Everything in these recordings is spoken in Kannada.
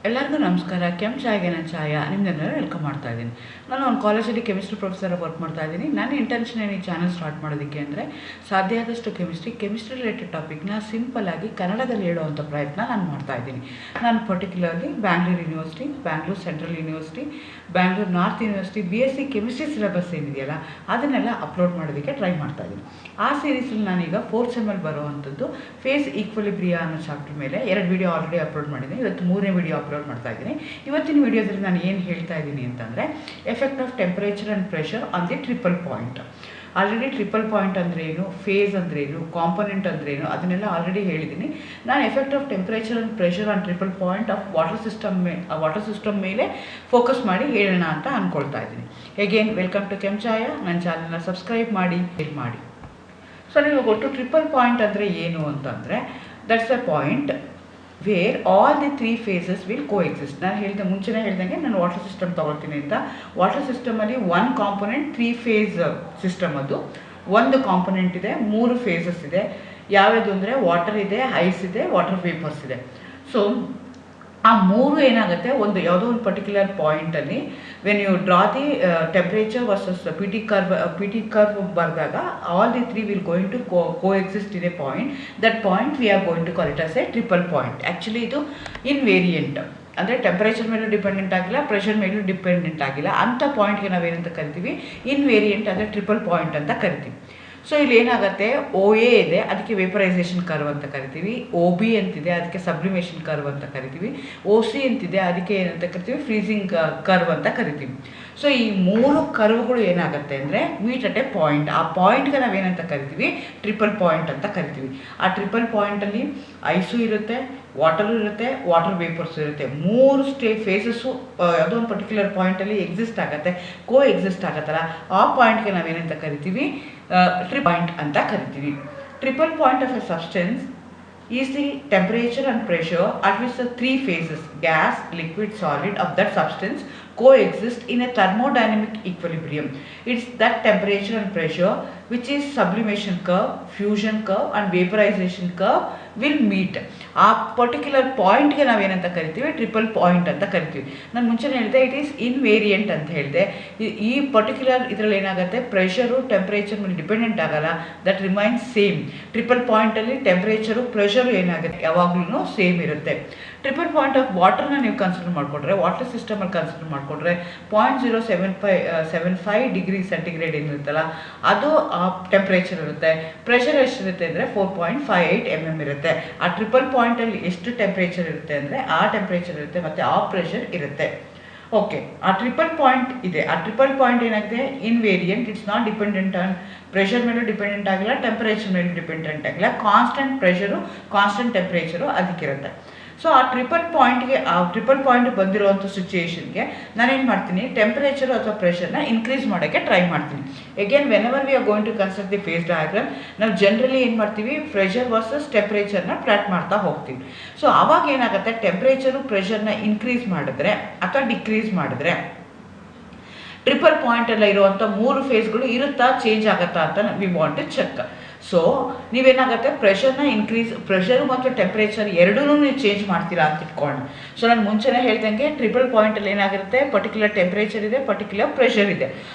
ಎಲ್ಲರಿಗೂ ನಮಸ್ಕಾರ. ಕೆಮ್ ಚಾಯ್ಗೆ ನಾನು ಛಾಯಾ ನಿಮ್ಮನ್ನೆಲ್ಲ ವೆಲ್ಕಮ್ ಮಾಡ್ತಾ ಇದ್ದೀನಿ. ನಾನು ಒಂದು ಕಾಲೇಜಲ್ಲಿ ಕೆಮಿಸ್ಟ್ರಿ ಪ್ರೊಫೆಸರ್ ವರ್ಕ್ ಮಾಡ್ತಾ ಇದ್ದೀನಿ. ನನ್ನ ಇಂಟೆನ್ಷನ್ ಏನು ಈ ಚಾನಲ್ ಸ್ಟಾರ್ಟ್ ಮಾಡೋದಕ್ಕೆ ಅಂದರೆ ಸಾಧ್ಯ ಆದಷ್ಟು ಕೆಮಿಸ್ಟ್ರಿ ರಿಲೇಟೆಡ್ ಟಾಪಿಕ್ನ ಸಿಂಪಲ್ಲಾಗಿ ಕನ್ನಡದಲ್ಲಿ ಹೇಳುವಂಥ ಪ್ರಯತ್ನ ನಾನು ಮಾಡ್ತಾ ಇದ್ದೀನಿ. ನಾನು particularly Bangalore university, Bangalore central university, Bangalore north university BSc chemistry syllabus ಏನಿದೆಯಲ್ಲ ಅದನ್ನೆಲ್ಲ ಅಪ್ಲೋಡ್ ಮಾಡೋದಕ್ಕೆ ಟ್ರೈ ಮಾಡ್ತಾ ಇದ್ದೀನಿ. ಆ ಸೀರೀಸಲ್ಲಿ ನಾನೀಗ 4th ಸೆಮ್ಮಲ್ಲಿ ಬರುವಂಥದ್ದು ಫೇಸ್ ಈಕ್ವಲಿಬ್ರಿಯಾ ಅನ್ನೋ ಚಾಪ್ಟರ್ ಮೇಲೆ 2 ವಿಡಿಯೋ ಆಲ್ರೆಡಿ ಅಪ್ಲೋಡ್ ಮಾಡಿದ್ದೀನಿ. ಇವತ್ತು 3ನೇ ವಿಡಿಯೋ ಅಪ್ಲೋಡ್ ಮಾಡ್ತಾ ಇದ್ದೀನಿ. ಇವತ್ತಿನ ವಿಡಿಯೋದಲ್ಲಿ ನಾನು ಏನು ಹೇಳ್ತಾ ಇದ್ದೀನಿ ಅಂತಂದರೆ effect of temperature and pressure on the triple point. Already triple point ಅಂದ್ರೇನು, ಫೇಸ್ ಅಂದ್ರೇನು, ಕಾಂಪೊನೆಂಟ್ ಅಂದ್ರೇನು ಅದನ್ನೆಲ್ಲ ಆಲ್ರೆಡಿ ಹೇಳಿದ್ದೀನಿ. ನಾನು effect of temperature and pressure on triple point of water system ಮೇಲೆ ಫೋಕಸ್ ಮಾಡಿ ಹೇಳೋಣ ಅಂತ ಅಂದ್ಕೊಳ್ತಾ ಇದ್ದೀನಿ. Again welcome to chem Chaya. ನನ್ನ ಚಾನಲ್ನ ಸಬ್ಸ್ಕ್ರೈಬ್ ಮಾಡಿ, ಶೇರ್ ಮಾಡಿ. ಸೊ ನೀವು ಒಟ್ಟು ಟ್ರಿಪಲ್ ಪಾಯಿಂಟ್ ಅಂದರೆ ಏನು ಅಂತಂದರೆ that's a point where all the 3 phases will coexist. ನಾನು ಮುಂಚೆನೇ ಹೇಳ್ದಂಗೆ ನಾನು ವಾಟರ್ ಸಿಸ್ಟಮ್ ತೊಗೊಳ್ತೀನಿ ಅಂತ. ವಾಟರ್ ಸಿಸ್ಟಮಲ್ಲಿ 1 ಕಾಂಪೊನೆಂಟ್ 3 phase ಸಿಸ್ಟಮ್. ಅದು ಒಂದು ಕಾಂಪೊನೆಂಟ್ ಇದೆ, 3 phases ಇದೆ. ಯಾವ್ಯಾವುದು ಅಂದರೆ ವಾಟರ್ ಇದೆ, ಐಸ್ ಇದೆ, ವಾಟರ್ ವೇಪರ್ಸ್ ಇದೆ. ಸೊ ಆ 3 ಏನಾಗುತ್ತೆ, ಯಾವುದೋ ಒಂದು ಪರ್ಟಿಕ್ಯುಲರ್ ಪಾಯಿಂಟಲ್ಲಿ when you draw the temperature versus P T curve ಬರೆದಾಗ all the 3 will going to coexist in a point. That point we are going to call it as a triple point. Actually ಇದು ಇನ್ವೇರಿಯಂಟ್ ಅಂದರೆ ಟೆಂಪ್ರೇಚರ್ ಮೇಲೂ ಡಿಪೆಂಡೆಂಟ್ ಆಗಿಲ್ಲ, ಪ್ರೆಷರ್ ಮೇಲೂ ಡಿಪೆಂಡೆಂಟ್ ಆಗಿಲ್ಲ. ಅಂಥ ಪಾಯಿಂಟ್ಗೆ ನಾವೇನಂತ ಕರಿತೀವಿ, ಇನ್ವೇರಿಯಂಟ್ ಅಂದರೆ ಟ್ರಿಪಲ್ ಪಾಯಿಂಟ್ ಅಂತ ಕರಿತೀವಿ. ಸೊ ಇಲ್ಲಿ ಏನಾಗುತ್ತೆ, OA ಇದೆ, ಅದಕ್ಕೆ ವೇಪರೈಸೇಷನ್ ಕರ್ವ್ ಅಂತ ಕರಿತೀವಿ. OB ಅಂತಿದೆ, ಅದಕ್ಕೆ ಸಬ್ಲಿಮೇಷನ್ ಕರ್ವ್ ಅಂತ ಕರಿತೀವಿ. OC ಅಂತಿದೆ, ಅದಕ್ಕೆ ಏನಂತ ಕರಿತೀವಿ, ಫ್ರೀಸಿಂಗ್ ಕರ್ವ್ ಅಂತ ಕರಿತೀವಿ. ಸೊ ಈ 3 ಕರ್ವ್ಗಳು ಏನಾಗುತ್ತೆ ಅಂದರೆ ಮೀಟ್ ಅಟ್ ಎ ಪಾಯಿಂಟ್. ಆ ಪಾಯಿಂಟ್ಗೆ ನಾವೇನಂತ ಕರಿತೀವಿ, ಟ್ರಿಪಲ್ ಪಾಯಿಂಟ್ ಅಂತ ಕರಿತೀವಿ. ಆ ಟ್ರಿಪಲ್ ಪಾಯಿಂಟಲ್ಲಿ ಐಸು ಇರುತ್ತೆ, ವಾಟರು ಇರುತ್ತೆ, ವಾಟರ್ ವೇಪರ್ಸ್ ಇರುತ್ತೆ. 3 ಫೇಸಸ್ಸು ಯಾವುದೋ ಒಂದು ಪರ್ಟಿಕ್ಯುಲರ್ ಪಾಯಿಂಟಲ್ಲಿ ಎಕ್ಸಿಸ್ಟ್ ಆಗುತ್ತೆ, ಕೋ ಎಕ್ಸಿಸ್ಟ್ ಆಗುತ್ತಲ್ಲ ಆ ಪಾಯಿಂಟ್ಗೆ ನಾವೇನಂತ ಕರಿತೀವಿ, ಪಾಯಿಂಟ್ ಅಂತ ಕರಿತೀವಿ. Triple point of A substance is the temperature and pressure at which the 3 phases gas, liquid, solid of that substance coexist in a thermodynamic equilibrium. It's that temperature and pressure which is sublimation curve, fusion curve and vaporization curve will meet. ಆ ಪರ್ಟಿಕ್ಯುಲರ್ ಪಾಯಿಂಟ್ಗೆ ನಾವೇನಂತ ಕರಿತೀವಿ, ಟ್ರಿಪಲ್ ಪಾಯಿಂಟ್ ಅಂತ ಕರಿತೀವಿ. ನಾನು ಮುಂಚೆನೇ ಹೇಳಿದೆ ಇಟ್ ಈಸ್ ಇನ್ವೇರಿಯಂಟ್ ಅಂತ ಹೇಳಿದೆ. ಈ ಪರ್ಟಿಕ್ಯುಲರ್ ಇದರಲ್ಲಿ ಏನಾಗುತ್ತೆ, ಪ್ರೆಷರು ಟೆಂಪ್ರೇಚರ್ ಮೇಲೆ ಡಿಪೆಂಡೆಂಟ್ ಆಗಲ್ಲ, ದಟ್ ರಿಮೈನ್ಸ್ ಸೇಮ್. ಟ್ರಿಪಲ್ ಪಾಯಿಂಟಲ್ಲಿ ಟೆಂಪ್ರೇಚರು ಪ್ರೆಷರು ಏನಾಗುತ್ತೆ ಯಾವಾಗಲೂ ಸೇಮ್ ಇರುತ್ತೆ. ಟ್ರಿಪಲ್ ಪಾಯಿಂಟ್ ಆಫ್ ವಾಟರ್ನ ನೀವು ಕನ್ಸಿಡರ್ ಮಾಡಿಕೊಂಡ್ರೆ, ವಾಟರ್ ಸಿಸ್ಟಮಲ್ಲಿ ಕನ್ಸಿಡರ್ ಮಾಡಿಕೊಂಡ್ರೆ 0.075 ಡಿಗ್ರಿ ಸೆಂಟಿಗ್ರೇಡ್ ಏನಿರುತ್ತಲ್ಲ ಅದು ಆ ಟೆಂಪ್ರೇಚರ್ ಇರುತ್ತೆ. ಪ್ರೆಷರ್ ಎಷ್ಟಿರುತ್ತೆ ಅಂದರೆ 4.58 mm ಇರುತ್ತೆ. ಆ ಟ್ರಿಪಲ್ ಪಾಯಿಂಟಲ್ಲಿ ಎಷ್ಟು ಟೆಂಪ್ರೇಚರ್ ಇರುತ್ತೆ ಅಂದರೆ ಆ ಟೆಂಪ್ರೇಚರ್ ಇರುತ್ತೆ ಮತ್ತು ಆ ಪ್ರೆಷರ್ ಇರುತ್ತೆ. ಓಕೆ, ಆ ಟ್ರಿಪಲ್ ಪಾಯಿಂಟ್ ಇದೆ. ಆ ಟ್ರಿಪಲ್ ಪಾಯಿಂಟ್ ಏನಾಗಿದೆ, invariant. It's not dependent on pressure ಮೇಲೂ ಡಿಪೆಂಡೆಂಟ್ ಆಗಿಲ್ಲ, ಟೆಂಪರೇಚರ್ ಮೇಲೂ ಡಿಪೆಂಡೆಂಟ್ ಆಗಿಲ್ಲ. ಕಾನ್ಸ್ಟೆಂಟ್ ಪ್ರೆಷರು, ಕಾನ್ಸ್ಟೆಂಟ್ ಟೆಂಪ್ರೇಚರು ಅದಕ್ಕಿರುತ್ತೆ. ಸೊ ಆ ಟ್ರಿಪಲ್ ಪಾಯಿಂಟ್ ಬಂದಿರುವಂಥ ಸಿಚುಯೇಷನ್ಗೆ ನಾನೇನು ಮಾಡ್ತೀನಿ, ಟೆಂಪರೇಚರು ಅಥವಾ ಪ್ರೆಷರ್ನ ಇನ್ಕ್ರೀಸ್ ಮಾಡೋಕ್ಕೆ ಟ್ರೈ ಮಾಡ್ತೀನಿ. Again whenever we are going to construct the phase diagram ನಾವು ಜನರಲಿ ಏನು ಮಾಡ್ತೀವಿ, ಪ್ರೆಷರ್ ವರ್ಸಸ್ ಟೆಂಪ್ರೇಚರ್ನ ಪ್ಲಾಟ್ ಮಾಡ್ತಾ ಹೋಗ್ತೀವಿ. ಸೊ ಆವಾಗ ಏನಾಗುತ್ತೆ, ಟೆಂಪ್ರೇಚರು ಪ್ರೆಷರ್ನ ಇನ್ಕ್ರೀಸ್ ಮಾಡಿದ್ರೆ ಅಥವಾ ಡಿಕ್ರೀಸ್ ಮಾಡಿದ್ರೆ ಟ್ರಿಪಲ್ ಪಾಯಿಂಟೆಲ್ಲ ಇರುವಂಥ 3 ಫೇಸ್ಗಳು ಇರುತ್ತಾ, ಚೇಂಜ್ ಆಗುತ್ತಾ ಅಂತ we want to check. So ನೀವೇನಾಗುತ್ತೆ, ಪ್ರೆಷರು ಮತ್ತು ಟೆಂಪ್ರೇಚರ್ ಎರಡೂ ನೀವು ಚೇಂಜ್ ಮಾಡ್ತೀರಾ ಅಂತ ಇಟ್ಕೊಂಡು. ಸೊ ನಾನು ಮುಂಚೆನೇ ಹೇಳ್ದಂಗೆ ಟ್ರಿಪಲ್ ಪಾಯಿಂಟಲ್ಲಿ ಏನಾಗಿರುತ್ತೆ, ಪರ್ಟಿಕ್ಯುಲರ್ ಟೆಂಪ್ರೇಚರ್ ಇದೆ, ಪರ್ಟಿಕ್ಯುಲರ್ ಪ್ರೆಷರ್ ಇದೆ.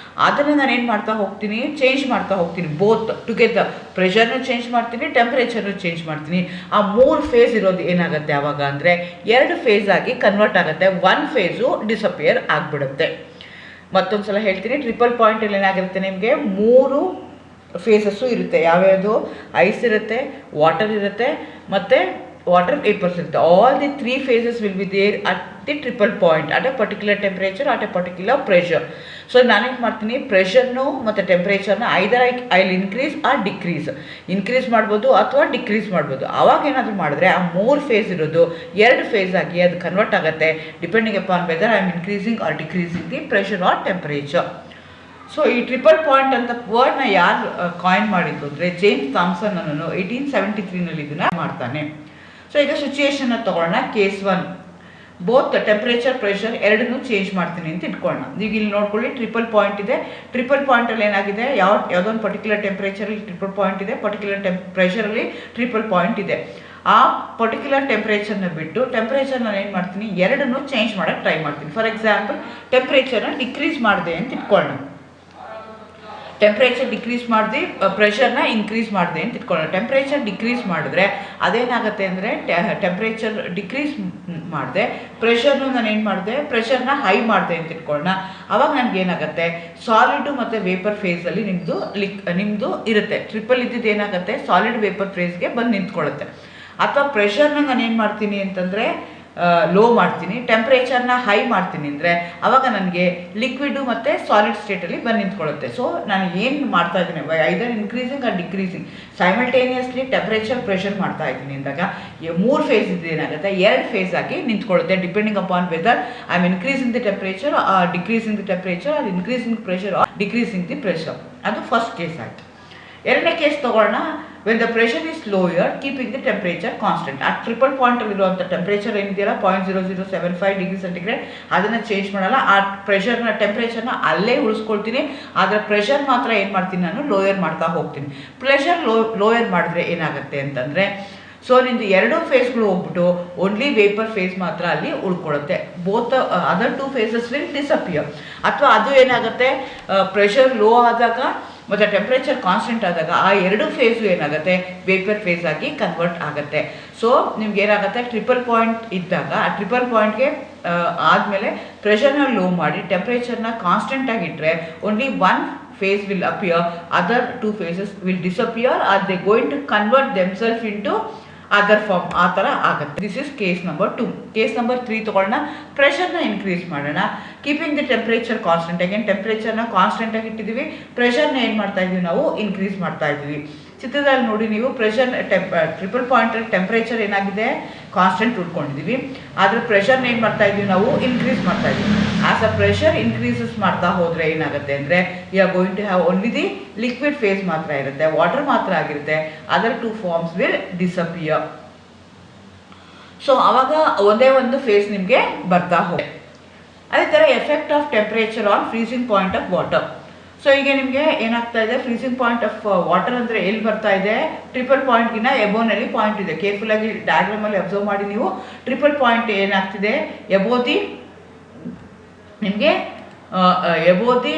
ಅದನ್ನು ನಾನೇನು ಮಾಡ್ತಾ ಹೋಗ್ತೀನಿ, ಚೇಂಜ್ ಮಾಡ್ತಾ ಹೋಗ್ತೀನಿ. ಬೋತ್ ಟುಗೆದರ್ ಪ್ರೆಷರ್ನು ಚೇಂಜ್ ಮಾಡ್ತೀನಿ, ಟೆಂಪ್ರೇಚರ್ನು ಚೇಂಜ್ ಮಾಡ್ತೀನಿ. ಆ 3 ಫೇಸ್ ಇರೋದು ಏನಾಗುತ್ತೆ ಆವಾಗ ಅಂದರೆ 2 ಫೇಸ್ ಆಗಿ ಕನ್ವರ್ಟ್ ಆಗುತ್ತೆ. 1 ಫೇಸು ಡಿಸಪಿಯರ್ ಆಗಿಬಿಡುತ್ತೆ. ಮತ್ತೊಂದು ಸಲ ಹೇಳ್ತೀನಿ, ಟ್ರಿಪಲ್ ಪಾಯಿಂಟಲ್ಲಿ ಏನಾಗಿರುತ್ತೆ, ನಿಮಗೆ 3 ಫೇಸಸ್ಸು ಇರುತ್ತೆ. ಯಾವ್ಯಾವುದು, ಐಸ್ ಇರುತ್ತೆ, ವಾಟರ್ ಇರುತ್ತೆ ಮತ್ತು ವಾಟರ್ ವೇಪರ್ಸ್ ಇರುತ್ತೆ. All the 3 phases will be there at the triple point at a particular temperature at a particular pressure. So ನಾನೇನು ಮಾಡ್ತೀನಿ, ಪ್ರೆಷರ್ನು ಮತ್ತು ಟೆಂಪ್ರೇಚರ್ನ either I increase or increase ಮಾಡ್ಬೋದು ಅಥವಾ ಡಿಕ್ರೀಸ್ ಮಾಡ್ಬೋದು. ಆವಾಗ ಏನಾದರೂ ಮಾಡಿದ್ರೆ ಆ 3 ಫೇಸ್ ಇರೋದು 2 ಫೇಸ್ ಆಗಿ ಅದು ಕನ್ವರ್ಟ್ ಆಗುತ್ತೆ, depending upon whether I am increasing or decreasing the pressure or temperature. So ಈ ಟ್ರಿಪಲ್ ಪಾಯಿಂಟ್ ಅಂತ ವರ್ಡ್ನ ಯಾರು ಕಾಯಿನ್ ಮಾಡಿದ್ದು ಅಂದರೆ ಜೇಮ್ಸ್ ಥಾಮ್ಸನ್ ಅನ್ನೋನು 1873 ಇದನ್ನು ಮಾಡ್ತಾನೆ. ಸೊ ಈಗ ಸಿಚುಯೇಷನ್ನ ತೊಗೊಳ್ಳೋಣ. ಕೇಸ್ 1, ಬೋತ್ ಟೆಂಪ್ರೇಚರ್ ಪ್ರೆಷರ್ ಎರಡನ್ನೂ ಚೇಂಜ್ ಮಾಡ್ತೀನಿ ಅಂತ ಇಟ್ಕೊಳ್ಳೋಣ. ಈಗ ಇಲ್ಲಿ ನೋಡ್ಕೊಳ್ಳಿ, ಟ್ರಿಪಲ್ ಪಾಯಿಂಟ್ ಇದೆ. ಟ್ರಿಪಲ್ ಪಾಯಿಂಟಲ್ಲಿ ಏನಾಗಿದೆ, ಯಾವುದೋ ಒಂದು ಪರ್ಟಿಕ್ಯುಲರ್ ಟೆಂಪ್ರೇಚರಲ್ಲಿ ಟ್ರಿಪಲ್ ಪಾಯಿಂಟ್ ಇದೆ, ಪರ್ಟಿಕ್ಯುಲರ್ ಪ್ರೆಷರಲ್ಲಿ ಟ್ರಿಪಲ್ ಪಾಯಿಂಟ್ ಇದೆ. ಆ ಪರ್ಟಿಕ್ಯುಲರ್ ಟೆಂಪ್ರೇಚರ್ನ ಬಿಟ್ಟು ಟೆಂಪ್ರೇಚರ್ ನಾನು ಏನು ಮಾಡ್ತೀನಿ, ಎರಡನ್ನೂ ಚೇಂಜ್ ಮಾಡೋಕ್ಕೆ ಟ್ರೈ ಮಾಡ್ತೀನಿ. ಫಾರ್ ಎಕ್ಸಾಂಪಲ್ ಟೆಂಪ್ರೇಚರ್ನ ಡಿಕ್ರೀಸ್ ಮಾಡಿದೆ ಅಂತ ಇಟ್ಕೊಳ್ಳೋಣ. ಟೆಂಪ್ರೇಚರ್ ಡಿಕ್ರೀಸ್ ಮಾಡಿದೆ, ಪ್ರೆಷರ್ನ ಇನ್ಕ್ರೀಸ್ ಮಾಡಿದೆ ಅಂತ ಇಟ್ಕೊಳ್ಳೋಣ. ಟೆಂಪ್ರೇಚರ್ ಡಿಕ್ರೀಸ್ ಮಾಡಿದ್ರೆ ಅದೇನಾಗುತ್ತೆ ಅಂದರೆ ಟೆಂಪ್ರೇಚರ್ ಡಿಕ್ರೀಸ್ ಮಾಡಿದೆ, ಪ್ರೆಷರ್ನು ನಾನು ಏನು ಮಾಡಿದೆ, ಪ್ರೆಷರ್ನ ಹೈ ಮಾಡಿದೆ ಅಂತ ಇಟ್ಕೊಳ್ಳೋಣ. ಅವಾಗ ನನಗೆ ಏನಾಗುತ್ತೆ, ಸಾಲಿಡು ಮತ್ತು ವೇಪರ್ ಫೇಸಲ್ಲಿ ನಿಮ್ಮದು ಇರುತ್ತೆ. ಟ್ರಿಪಲ್ ಇದ್ದಿದ್ದು ಏನಾಗುತ್ತೆ, ಸಾಲಿಡ್ ವೇಪರ್ ಫೇಸ್ಗೆ ಬಂದು ನಿಂತ್ಕೊಳ್ಳುತ್ತೆ. ಅಥವಾ ಪ್ರೆಷರ್ನ ನಾನು ಏನು ಮಾಡ್ತೀನಿ ಅಂತಂದರೆ ಲೋ ಮಾಡ್ತೀನಿ, ಟೆಂಪ್ರೇಚರ್ನ ಹೈ ಮಾಡ್ತೀನಿ ಅಂದರೆ ಅವಾಗ ನನಗೆ ಲಿಕ್ವಿಡು ಮತ್ತು ಸಾಲಿಡ್ ಸ್ಟೇಟಲ್ಲಿ ಬಂದು ನಿಂತ್ಕೊಳ್ಳುತ್ತೆ. ಸೊ ನಾನು ಏನು ಮಾಡ್ತಾ ಇದ್ದೀನಿ, either increasing or decreasing simultaneously temperature pressure ಮಾಡ್ತಾ ಇದ್ದೀನಿ ಅಂದಾಗ 3 ಫೇಸ್ ಇದೇನಾಗುತ್ತೆ, 2 ಫೇಸ್ ಆಗಿ ನಿಂತ್ಕೊಳ್ಳುತ್ತೆ. Depending upon whether I am increasing the temperature or decreasing the temperature or increasing pressure or decreasing the pressure. ಅದು ಫಸ್ಟ್ ಕೇಸ್ ಆಯಿತು. ಎರಡನೇ ಕೇಸ್ ತೊಗೊಳ್ಳೋಣ. When the pressure is lower keeping the temperature constant. ಆ ಟ್ರಿಪಲ್ ಪಾಯಿಂಟಲ್ಲಿರುವಂಥ ಟೆಂಪ್ರೇಚರ್ ಏನಿದೆಯಲ್ಲ 0.0075 ಡಿಗ್ರಿ ಸೆಂಟಿಗ್ರೇಡ್, ಅದನ್ನು ಚೇಂಜ್ ಮಾಡಲ್ಲ. ಆ ಟೆಂಪ್ರೇಚರ್ನ ಅಲ್ಲೇ ಉಳಿಸ್ಕೊಳ್ತೀನಿ. ಆದರೆ ಪ್ರೆಷರ್ ಮಾತ್ರ ಏನು ಮಾಡ್ತೀನಿ, ನಾನು ಲೋಯರ್ ಮಾಡ್ತಾ ಹೋಗ್ತೀನಿ. ಪ್ರೆಷರ್ ಲೋಯರ್ ಮಾಡಿದ್ರೆ ಏನಾಗುತ್ತೆ ಅಂತಂದರೆ, ಸೊ ನಿಂದು 2 ಫೇಸ್ಗಳು ಹೋಗ್ಬಿಟ್ಟು ಓನ್ಲಿ ವೇಪರ್ ಫೇಸ್ ಮಾತ್ರ ಅಲ್ಲಿ ಉಳ್ಕೊಳ್ಳುತ್ತೆ. Both other 2 phases will disappear. ಅಥವಾ ಅದು ಏನಾಗುತ್ತೆ, ಪ್ರೆಷರ್ ಲೋ ಆದಾಗ ಮತ್ತು ಟೆಂಪ್ರೇಚರ್ ಕಾನ್ಸ್ಟೆಂಟ್ ಆದಾಗ ಆ 2 ಫೇಸು ಏನಾಗುತ್ತೆ, ವೇಪರ್ ಫೇಸ್ ಆಗಿ ಕನ್ವರ್ಟ್ ಆಗುತ್ತೆ. ಸೊ ನಿಮ್ಗೆ ಏನಾಗುತ್ತೆ, ಟ್ರಿಪಲ್ ಪಾಯಿಂಟ್ ಇದ್ದಾಗ ಆ ಟ್ರಿಪಲ್ ಪಾಯಿಂಟ್ಗೆ ಆದಮೇಲೆ ಪ್ರೆಷರ್ನ ಲೋ ಮಾಡಿ ಟೆಂಪ್ರೇಚರ್ನ constant ಆಗಿಟ್ಟರೆ only 1 phase will appear, other 2 phases will disappear, or they going to convert themselves into other form. ಆ ಥರ ಆಗುತ್ತೆ. This is case number 2. Case number 3 ತೊಗೊಳ್ಳೋಣ. ಪ್ರೆಷರ್ನ ಇನ್ಕ್ರೀಸ್ ಮಾಡೋಣ. Keeping the temperature constant. Again ಟೆಂಪ್ರೇಚರ್ನ ಕಾನ್ಸ್ಟೆಂಟಾಗಿ ಇಟ್ಟಿದ್ದೀವಿ, ಪ್ರೆಷರ್ನ ಏನು ಮಾಡ್ತಾ ಇದ್ದೀವಿ, ನಾವು ಇನ್ಕ್ರೀಸ್ ಮಾಡ್ತಾ ಇದ್ದೀವಿ. ಚಿತ್ರದಲ್ಲಿ ನೋಡಿ ನೀವು, ಪ್ರೆಷರ್ ಟ್ರಿಪಲ್ ಪಾಯಿಂಟಲ್ಲಿ ಟೆಂಪ್ರೇಚರ್ ಏನಾಗಿದೆ, ಕಾನ್ಸ್ಟೆಂಟ್ ಉಳ್ಕೊಂಡಿದ್ದೀವಿ. ಆದರೆ ಪ್ರೆಷರ್ನ ಏನು ಮಾಡ್ತಾ ಇದ್ದೀವಿ, ನಾವು ಇನ್ಕ್ರೀಸ್ ಮಾಡ್ತಾ ಇದ್ದೀವಿ. ಆಸ್ ಅ ಪ್ರೆಷರ್ ಇನ್ಕ್ರೀಸಸ್ ಮಾಡ್ತಾ ಹೋದರೆ ಏನಾಗುತ್ತೆ ಅಂದರೆ, you are going to have only the liquid phase ಮಾತ್ರ ಇರುತ್ತೆ, ವಾಟರ್ ಮಾತ್ರ ಆಗಿರುತ್ತೆ. Other 2 forms will disappear. So ಆವಾಗ ಒಂದೇ ಒಂದು ಫೇಸ್ ನಿಮಗೆ ಬರ್ತಾ ಹೋಗುತ್ತೆ. ಅದೇ ಥರ effect of temperature on freezing point of water. So ಈಗ ನಿಮಗೆ ಏನಾಗ್ತಾ ಇದೆ, ಫ್ರೀಸಿಂಗ್ ಪಾಯಿಂಟ್ ಆಫ್ ವಾಟರ್ ಅಂದರೆ ಎಲ್ಲಿ ಬರ್ತಾ ಇದೆ, ಟ್ರಿಪಲ್ ಪಾಯಿಂಟ್ಗಿನ ಎಬೋನಲ್ಲಿ ಪಾಯಿಂಟ್ ಇದೆ. ಕೇರ್ಫುಲ್ಲಾಗಿ ಡಯಾಗ್ರಾಮಲ್ಲಿ ಅಬ್ಸರ್ವ್ ಮಾಡಿ ನೀವು. ಟ್ರಿಪಲ್ ಪಾಯಿಂಟ್ ಏನಾಗ್ತಿದೆ, ಎಬೋದಿ ನಿಮಗೆ ಎಬೋದಿ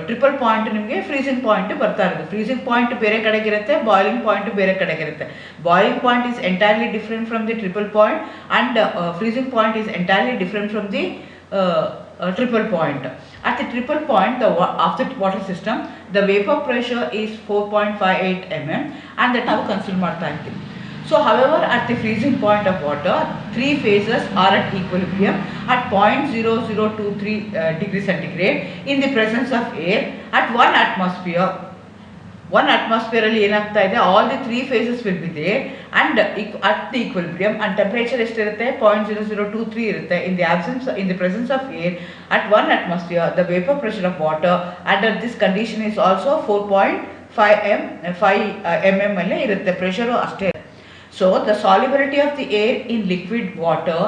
ಟ್ರಿಪಲ್ ಪಾಯಿಂಟ್ ನಿಮಗೆ ಫ್ರೀಸಿಂಗ್ ಪಾಯಿಂಟ್ ಬರ್ತಾ ಇರೋದು. ಫ್ರೀಸಿಂಗ್ ಪಾಯಿಂಟ್ ಬೇರೆ ಕಡೆಗಿರುತ್ತೆ, ಬಾಯ್ಲಿಂಗ್ ಪಾಯಿಂಟ್ ಬೇರೆ ಕಡೆಗಿರುತ್ತೆ. Boiling point is entirely different from the triple point and freezing point is entirely different from the triple point. At the triple point of the water system, the vapor pressure is 4.58 mm and that ನಾವು ಕನ್ಸಿಡರ್ ಮಾಡ್ತಾ ಇರ್ತೀವಿ. So however, at the freezing point of water, 3 phases are at equilibrium at 0.0023 degree centigrade in the presence of air at 1 atmosphere. 1 atmosphere ಅಲ್ಲಿ ಏನಾಗ್ತಾ ಇದೆ, all the 3 phases will be there and at the equilibrium, and temperature ಎಷ್ಟಿರುತ್ತೆ, 0.0023 ಇರುತ್ತೆ. in the presence of air at 1 atmosphere, the vapor pressure of water under this condition is also 4.5 mm ಅಲ್ಲೇ ಇರುತ್ತೆ. ಪ್ರೆಷರು ಅಷ್ಟೇ. So the solubility of the air in liquid water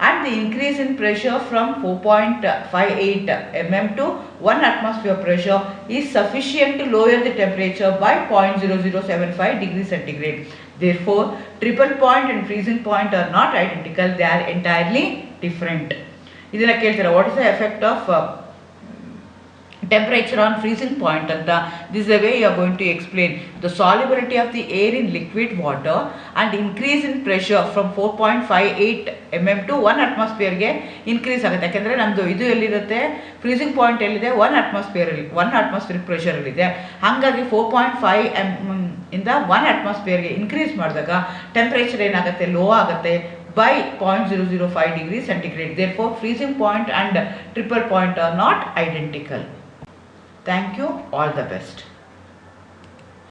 and the increase in pressure from 4.58 mm to 1 atmosphere pressure is sufficient to lower the temperature by 0.0075 degree centigrade. Therefore, triple point and freezing point are not identical, they are entirely different. ಇದನ್ನ ಕೇಳ್ತಾರೆ, what is the effect of temperature on freezing point ಅಂತ. This is the way you are going to explain the solubility of the air in liquid water and increase in pressure from 4.58 mm to 1 atmosphere ಗೆ ಇನ್ಕ್ರೀಸ್ ಆಗುತ್ತೆ. ಯಾಕೆಂದರೆ ನಮ್ಮದು ಇದು ಎಲ್ಲಿರುತ್ತೆ, ಫ್ರೀಸಿಂಗ್ ಪಾಯಿಂಟ್ ಎಲ್ಲಿದೆ, 1 atmosphere ಪ್ರೆಷರ್ ಅಲ್ಲಿದೆ. ಹಾಗಾಗಿ 4.5 mm ಇಂದ 1 atmosphere ಗೆ ಇನ್ಕ್ರೀಸ್ ಮಾಡಿದಾಗ ಟೆಂಪ್ರೇಚರ್ ಏನಾಗುತ್ತೆ, ಲೋ ಆಗುತ್ತೆ by 0.005 degree centigrade. Therefore, freezing point and triple point are not identical. Thank you. All the best.